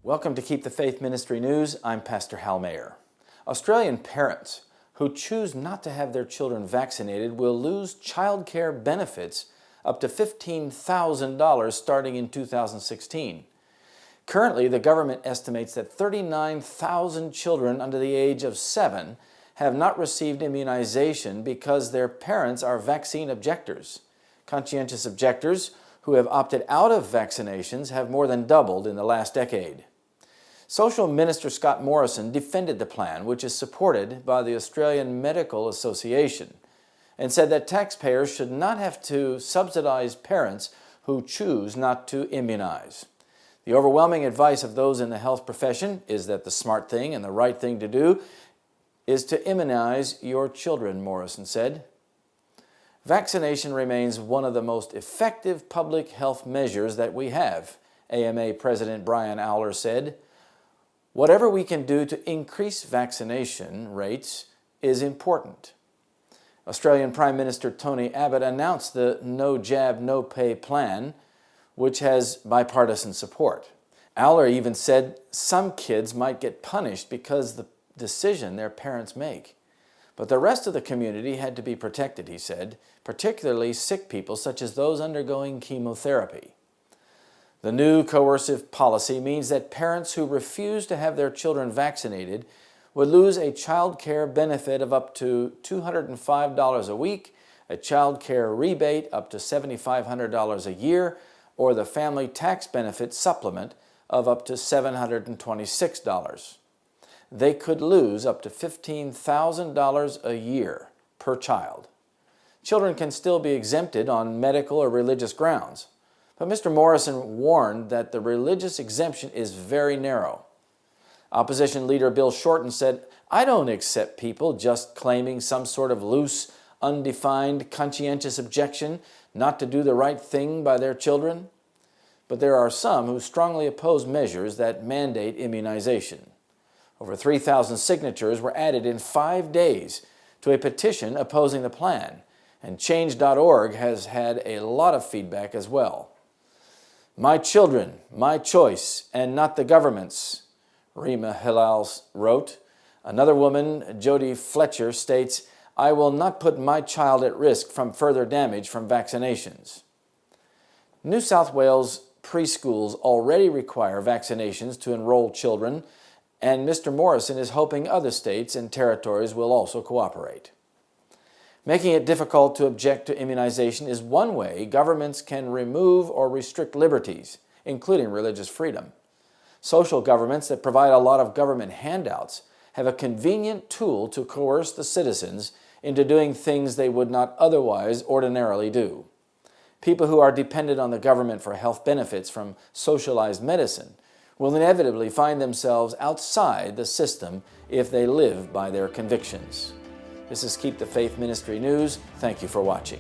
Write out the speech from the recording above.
Welcome to Keep the Faith Ministry News. I'm Pastor Hal Mayer. Australian parents who choose not to have their children vaccinated will lose child care benefits up to $15,000 starting in 2016. Currently, the government estimates that 39,000 children under the age of 7 have not received immunization because their parents are vaccine objectors. Conscientious objectors who have opted out of vaccinations have more than doubled in the last decade. Social Minister Scott Morrison defended the plan, which is supported by the Australian Medical Association, and said that taxpayers should not have to subsidize parents who choose not to immunize. The overwhelming advice of those in the health profession is that the smart thing and the right thing to do is to immunize your children, Morrison said. Vaccination remains one of the most effective public health measures that we have, AMA President Brian Owler said. Whatever we can do to increase vaccination rates is important. Australian Prime Minister Tony Abbott announced the No Jab, No Pay plan, which has bipartisan support. Owler even said some kids might get punished because of the decision their parents make. But the rest of the community had to be protected, he said, particularly sick people such as those undergoing chemotherapy. The new coercive policy means that parents who refuse to have their children vaccinated would lose a child care benefit of up to $205 a week, a child care rebate up to $7,500 a year, or the family tax benefit supplement of up to $726. They could lose up to $15,000 a year per child. Children can still be exempted on medical or religious grounds, but Mr. Morrison warned that the religious exemption is very narrow. Opposition leader Bill Shorten said, "I don't accept people just claiming some sort of loose, undefined, conscientious objection not to do the right thing by their children." But there are some who strongly oppose measures that mandate immunization. Over 3,000 signatures were added in 5 days to a petition opposing the plan, and Change.org has had a lot of feedback as well. "My children, my choice, and not the government's," Rima Hilal wrote. Another woman, Jody Fletcher, states, "I will not put my child at risk from further damage from vaccinations." New South Wales preschools already require vaccinations to enroll children, and Mr. Morrison is hoping other states and territories will also cooperate. Making it difficult to object to immunization is one way governments can remove or restrict liberties, including religious freedom. Social governments that provide a lot of government handouts have a convenient tool to coerce the citizens into doing things they would not otherwise ordinarily do. People who are dependent on the government for health benefits from socialized medicine will inevitably find themselves outside the system if they live by their convictions. This is Keep the Faith Ministry News. Thank you for watching.